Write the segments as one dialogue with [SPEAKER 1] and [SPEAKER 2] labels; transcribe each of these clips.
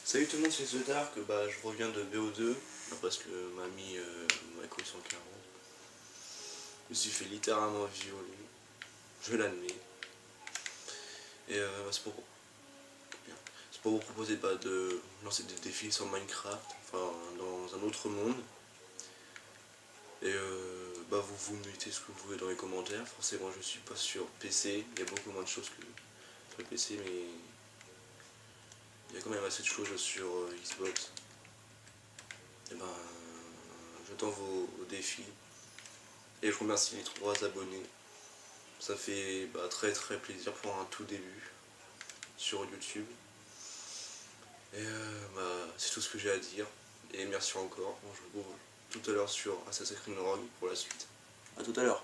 [SPEAKER 1] Salut tout le monde, c'est The Dark. Je reviens de BO2 parce que mamie m'a collé 140. Je me suis fait littéralement violer, je l'admets. Et c'est pour vous proposer de lancer des défis sur Minecraft, enfin dans un autre monde. Et vous mettez ce que vous voulez dans les commentaires. Forcément je suis pas sur PC, il y a beaucoup moins de choses que sur le PC, mais il y a quand même assez de choses sur Xbox. Et j'attends vos défis. Et je remercie les 3 abonnés. Ça fait très très plaisir pour un tout début sur YouTube. Et c'est tout ce que j'ai à dire. Et merci encore. Je vous retrouve tout à l'heure sur Assassin's Creed Rogue pour la suite. A tout à l'heure.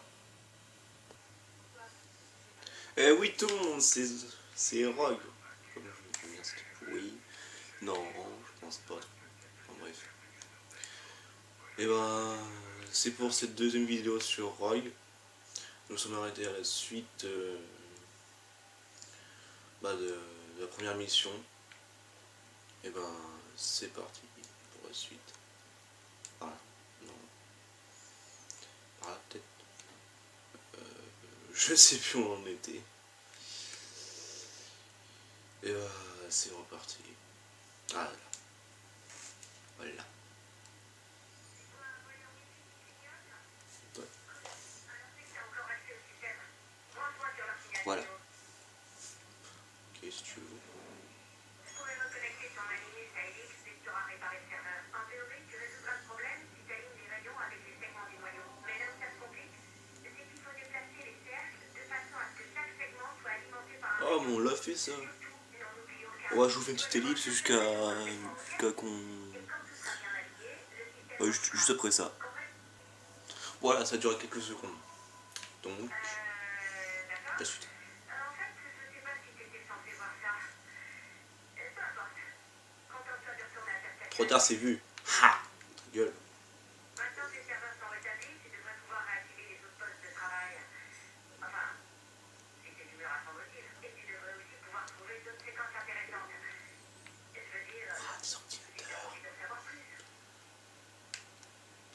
[SPEAKER 1] Eh oui tout le monde, c'est Rogue. Oui. Non, je pense pas. Enfin bref. Et c'est pour cette deuxième vidéo sur Rogue. Nous sommes arrêtés à la suite de la première mission. Et c'est parti pour la suite. Voilà, non. Par la tête. Je sais plus où on en était. Et c'est reparti. Ah là. Voilà. Ouais. Voilà. Ok, si tu veux. Oh, mais on l'a fait ça. Ouais, je vous fais une petite ellipse jusqu'à qu'on... juste après ça. Voilà, ça dure quelques secondes. Donc, la suite. Trop tard, c'est vu. Ha! Ta gueule.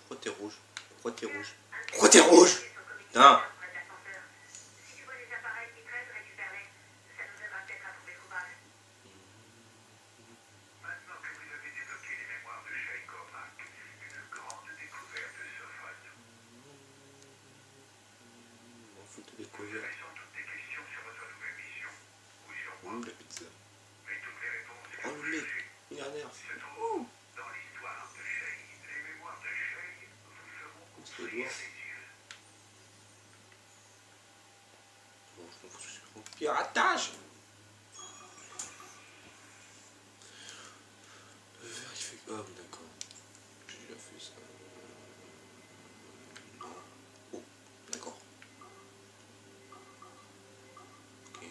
[SPEAKER 1] Pourquoi t'es rouge? Pourquoi t'es rouge? Pourquoi t'es rouge? Putain! Oh, la pizza. Oh, le mec, il a l'air. Oh. C'est le doigt. Bon, je m'en fous, je suis trop. Piratage! Vérifier. Oh, d'accord. J'ai déjà fait ça. Non. Oh, d'accord. Ok.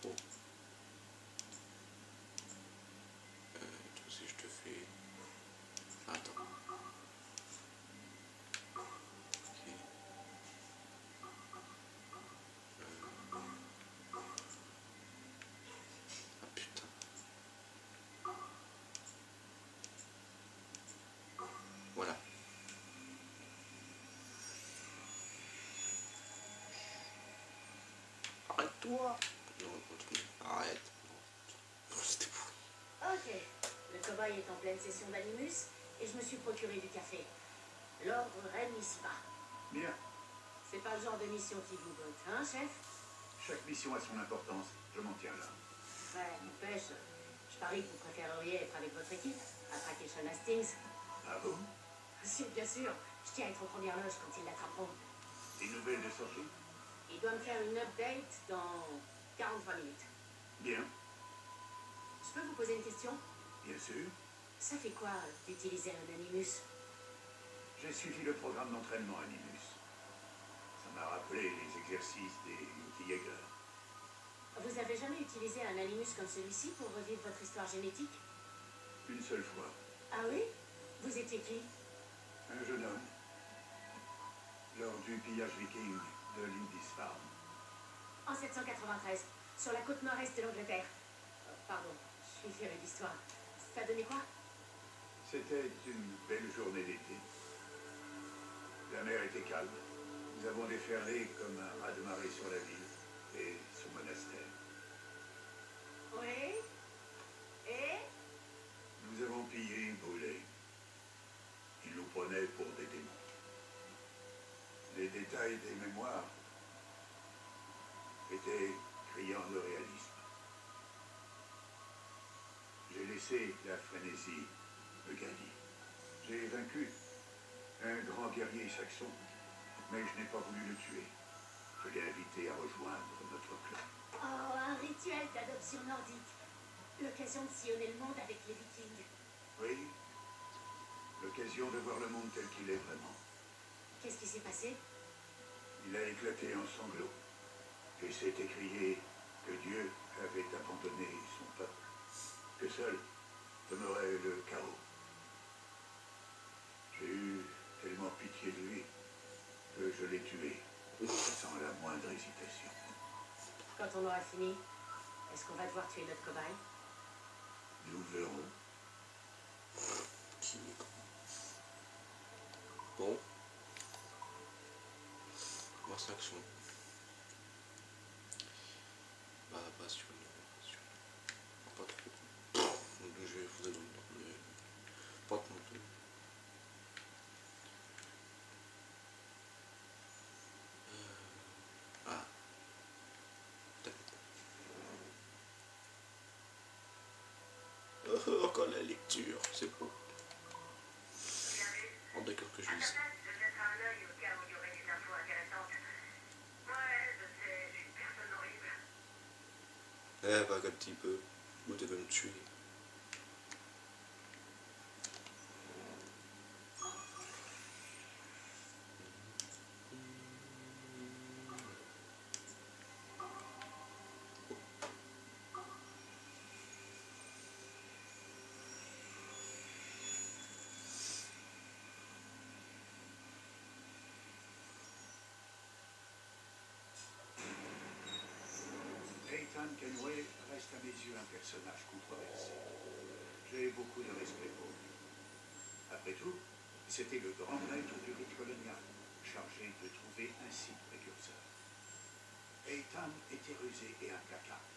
[SPEAKER 1] Bon, si je te fais... Attends. Ok. Ah putain. Voilà. Arrête-toi. Non, continue. Arrête. Non, c'était pourri.
[SPEAKER 2] Ok. Le cobaye est en pleine session d'Animus et je me suis procuré du café. L'ordre règne ici-bas.
[SPEAKER 3] Bien.
[SPEAKER 2] C'est pas le genre de mission qui vous botte, hein, chef?
[SPEAKER 3] Chaque mission a son importance. Je m'en tiens là.
[SPEAKER 2] Ouais, n'empêche, je parie que vous préféreriez être avec votre équipe, à traquer Sean Hastings.
[SPEAKER 3] Ah bon?
[SPEAKER 2] Si, bien sûr. Je tiens à être en première loge quand ils l'attraperont.
[SPEAKER 3] Des nouvelles de sortie?
[SPEAKER 2] Il doit me faire une update dans 43 minutes.
[SPEAKER 3] Bien.
[SPEAKER 2] Je peux vous poser une question?
[SPEAKER 3] Bien sûr.
[SPEAKER 2] Ça fait quoi d'utiliser un Animus?
[SPEAKER 3] J'ai suivi le programme d'entraînement Animus. Ça m'a rappelé les exercices des multi-Jäger.
[SPEAKER 2] Vous avez jamais utilisé un Animus comme celui-ci pour revivre votre histoire génétique?
[SPEAKER 3] Une seule fois.
[SPEAKER 2] Ah oui? Vous étiez qui?
[SPEAKER 3] Un jeune homme. du pillage viking de Lindisfarne.
[SPEAKER 2] En 793, sur la côte nord-est de l'Angleterre. Pardon, je suis fière d'histoire. Ça donnait quoi?
[SPEAKER 3] C'était une belle journée d'été. La mer était calme. Nous avons déferlé comme un raz-de-marée sur la ville et son monastère.
[SPEAKER 2] Oui. Et
[SPEAKER 3] Nous avons pillé et brûlé. Ils nous prenaient pour des démons. Les détails des mémoires étaient criants de réalisme. J'ai laissé la frénésie me gagner. J'ai vaincu un grand guerrier saxon, mais je n'ai pas voulu le tuer. Je l'ai invité à rejoindre notre club.
[SPEAKER 2] oh, un rituel d'adoption nordique. L'occasion de sillonner le monde avec les Vikings.
[SPEAKER 3] Oui, l'occasion de voir le monde tel qu'il est vraiment.
[SPEAKER 2] Qu'est-ce qui s'est passé?
[SPEAKER 3] Il a éclaté en sanglots et s'est écrié que Dieu avait abandonné son peuple, que seul demeurait le chaos. J'ai eu tellement pitié de lui que je l'ai tué sans la moindre hésitation.
[SPEAKER 2] Quand on aura fini, est-ce qu'on va devoir tuer notre cobaye?
[SPEAKER 3] Nous verrons.
[SPEAKER 1] Qui... Bon. Mars action. Bah, passion. Pas trop. Donc, je vais vous donner pas non plus. Ah. Encore la lecture, c'est beau. Oh, d'accord que je lise. Eh bah, un petit peu. Vous devez me tuer.
[SPEAKER 3] Ethan Kenway reste à mes yeux un personnage controversé. J'ai beaucoup de respect pour lui. Après tout, c'était le grand maître du rite colonial, chargé de trouver un site précurseur. Ethan était rusé et implacable,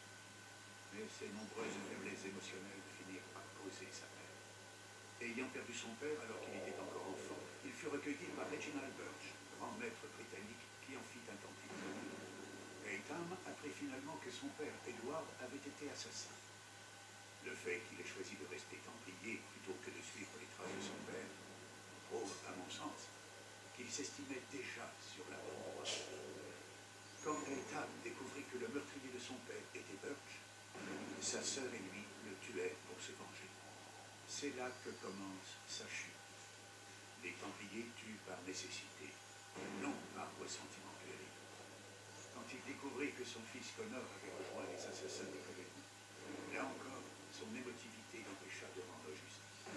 [SPEAKER 3] mais ses nombreuses faiblesses émotionnelles finirent par causer sa perte. Ayant perdu son père alors qu'il était encore enfant, il fut recueilli par Reginald Birch, grand maître britannique qui en fit un templier. Ethan apprit finalement que son père, Edward, avait été assassin. Le fait qu'il ait choisi de rester templier plutôt que de suivre les traces de son père prouve, à mon sens, qu'il s'estimait déjà sur la bonne voie. Quand Ethan découvrit que le meurtrier de son père était Birch, sa sœur et lui le tuèrent pour se venger. C'est là que commence sa chute. Les templiers tuent par nécessité, non par ressentiment puéril. Quand il découvrit que son fils Connor avait rejoint les assassins des colonies, là encore, son émotivité l'empêcha de rendre justice.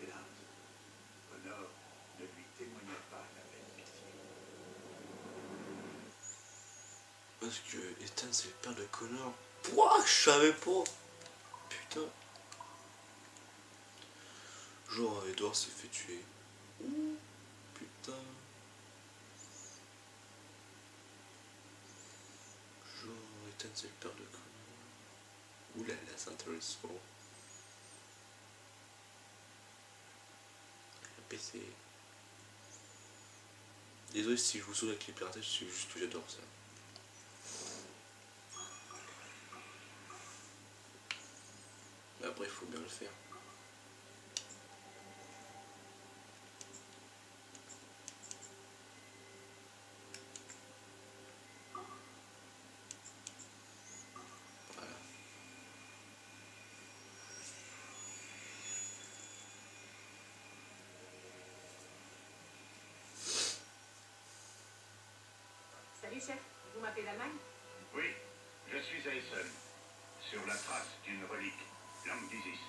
[SPEAKER 3] Hélas, Connor ne lui témoigna pas la même pitié.
[SPEAKER 1] Parce que Ethan c'est le père de Connor. Pouah, je savais pas. Putain. Genre Edward s'est fait tuer. Ouh, putain. Genre Ethan c'est le père de Connor. Oulala, c'est intéressant. Le PC. Désolé si je vous saoule avec les pirates, c'est juste que j'adore ça. Mais après il faut bien le faire. Voilà.
[SPEAKER 2] Salut chef, vous m'appelez d'Allemagne?
[SPEAKER 3] Oui, je suis à Essen, sur la trace d'une relique, langue d'Isis.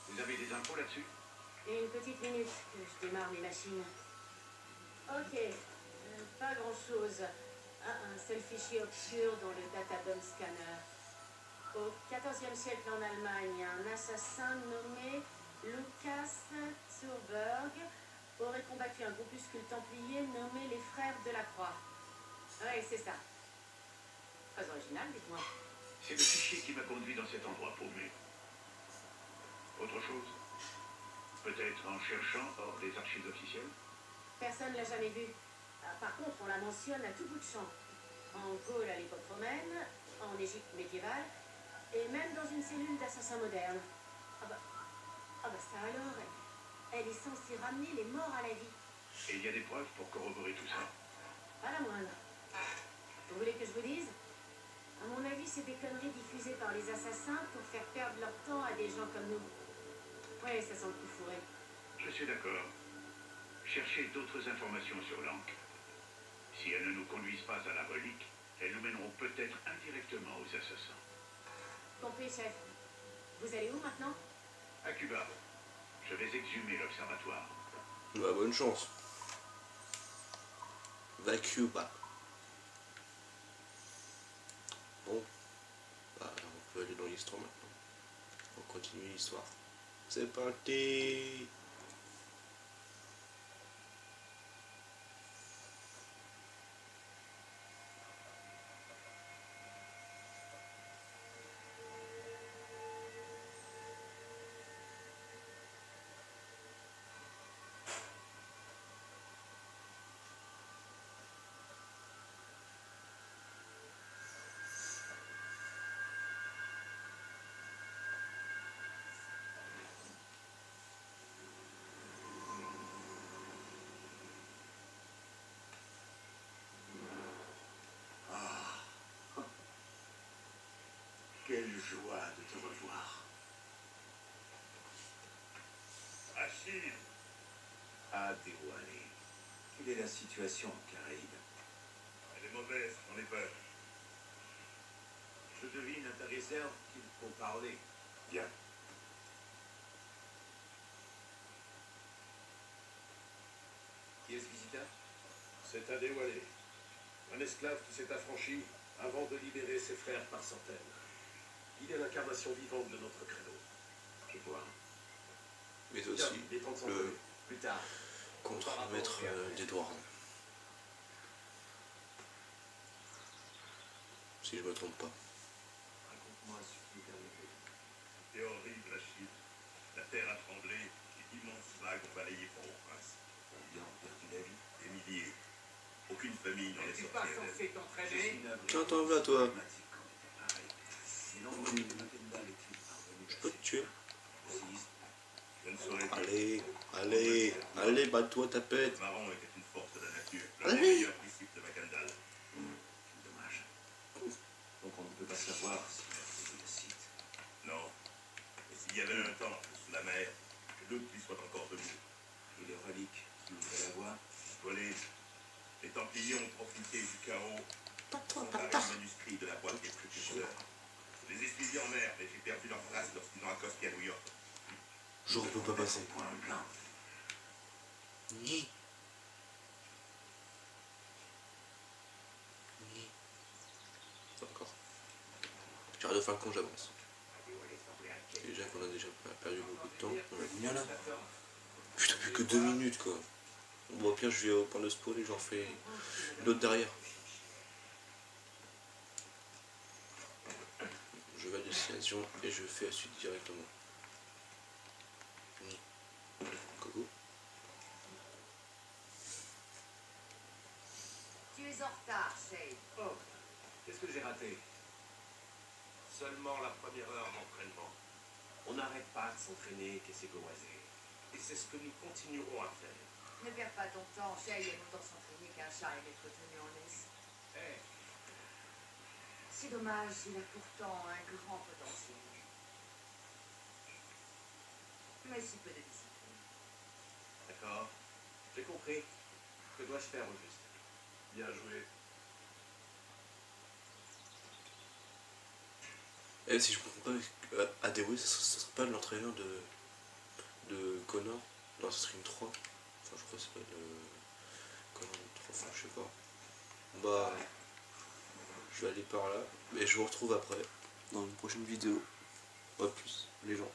[SPEAKER 3] Vous avez des infos là-dessus?
[SPEAKER 2] Et une petite minute que je démarre mes machines. Ok, pas grand-chose. C'est le fichier obscur dans le databomb scanner. Au XIVe siècle en Allemagne, un assassin nommé Lucas Zurberg aurait combattu un groupuscule templier nommé les Frères de la Croix. Oui, c'est ça. Très original, dites-moi.
[SPEAKER 3] C'est le fichier qui m'a conduit dans cet endroit paumé. Autre chose? Peut-être en cherchant hors des archives officielles?
[SPEAKER 2] Personne ne l'a jamais vu. Par contre, on la mentionne à tout bout de champ. En Gaule à l'époque romaine, en Égypte médiévale, et même dans une cellule d'assassins modernes. Ah bah ça alors, elle est censée ramener les morts à la vie.
[SPEAKER 3] Et il y a des preuves pour corroborer tout ça?
[SPEAKER 2] Pas la moindre. Vous voulez que je vous dise? À mon avis, c'est des conneries diffusées par les assassins pour faire perdre leur temps à des gens comme nous. Ouais, ça sent le coup fourré.
[SPEAKER 3] Je suis d'accord. Cherchez d'autres informations sur l'encre. Si elles ne nous conduisent pas à la relique, elles nous mèneront peut-être indirectement aux assassins.
[SPEAKER 2] Compris, chef. Vous allez où maintenant?
[SPEAKER 3] À Cuba, je vais exhumer l'observatoire.
[SPEAKER 1] Bah, bonne chance. Va Cuba. Bon, bah, on peut aller dans l'histoire maintenant. On continue l'histoire. C'est parti.
[SPEAKER 3] Quelle joie de te revoir. Achille!
[SPEAKER 4] Ah, dévoilé. Quelle est la situation en Caraïbes?
[SPEAKER 3] Elle est mauvaise, j'en ai peur.
[SPEAKER 4] Je devine à ta réserve qu'il faut parler.
[SPEAKER 3] Bien.
[SPEAKER 4] Qui est ce visiteur?
[SPEAKER 5] C'est Adéwalé, un esclave qui s'est affranchi avant de libérer ses frères par centaines. Il est l'incarnation vivante de notre credo.
[SPEAKER 4] Je vois.
[SPEAKER 1] Mais
[SPEAKER 5] Bien,
[SPEAKER 1] aussi
[SPEAKER 5] il est temps de s'en
[SPEAKER 1] le
[SPEAKER 5] aller.
[SPEAKER 4] Plus tard.
[SPEAKER 1] contre-maître d'Edward. Si je me trompe pas.
[SPEAKER 4] Raconte-moi ce qui est arrivé.
[SPEAKER 3] C'était horrible, Achille. La terre a tremblé, et d'immenses vagues ont balayé Port-au-Prince.
[SPEAKER 4] Combien ont perdu la vie?
[SPEAKER 3] Des milliers. Aucune famille n'en est
[SPEAKER 4] N'es-tu
[SPEAKER 3] sortie
[SPEAKER 4] pas
[SPEAKER 3] indemne.
[SPEAKER 4] censé t'entraîner?
[SPEAKER 1] Tiens, t'en vas, toi.
[SPEAKER 4] Mais non, mais Matilda est-il parvenue?
[SPEAKER 1] Je peux te tuer.
[SPEAKER 4] Six.
[SPEAKER 3] Je ne saurais pas.
[SPEAKER 1] Allez, bats-toi, tapette.
[SPEAKER 3] Le marron était une force de la nature. L'un
[SPEAKER 1] Allez.
[SPEAKER 3] des meilleurs disciples de Macandal.
[SPEAKER 4] Dommage. Donc on ne peut pas savoir si tu as trouvé le site.
[SPEAKER 3] Non. Et s'il y avait un temple sous la mer, je doute qu'il soit encore debout.
[SPEAKER 4] Et les reliques qui ouvraient la voie?
[SPEAKER 3] Volés. Les Templiers ont profité du chaos pour emparer le manuscrit de la boîte des précurseurs. Je les ai suivis en mer, mais j'ai perdu leur trace lorsqu'ils ont accosté à New York.
[SPEAKER 1] Je ne peux pas passer.
[SPEAKER 4] Point un plan.
[SPEAKER 1] Ni. Encore. J'arrête de faire le con, j'avance. Déjà qu'on a déjà perdu beaucoup de temps. Il y en a. Putain, plus que 2 minutes quoi. Bon, au pire, je vais au point de spawn et j'en fais l'autre derrière. Je vais à destination et je fais la suite directement. Coucou.
[SPEAKER 6] Tu es en retard, Shane.
[SPEAKER 4] Oh, qu'est-ce que j'ai raté?
[SPEAKER 5] Seulement la première heure d'entraînement. On n'arrête pas de s'entraîner, Kessegowaze. Et c'est ce que nous continuerons à faire.
[SPEAKER 6] Ne perds pas ton temps, Shane est autant s'entraîner qu'un chat et être tenu en laisse.
[SPEAKER 4] Hé,
[SPEAKER 6] C'est dommage, il a pourtant un grand potentiel. Mais si peu de discipline.
[SPEAKER 4] d'accord. J'ai compris. Que dois-je faire au juste?
[SPEAKER 5] Bien joué.
[SPEAKER 1] Et si je comprends pas, Adewey, ça serait pas l'entraîneur de Connor? Non, ça serait une 3. Enfin, je crois que c'est pas le je sais pas. Bah, je vais aller par là, mais je vous retrouve après, dans une prochaine vidéo. Pas plus, les gens.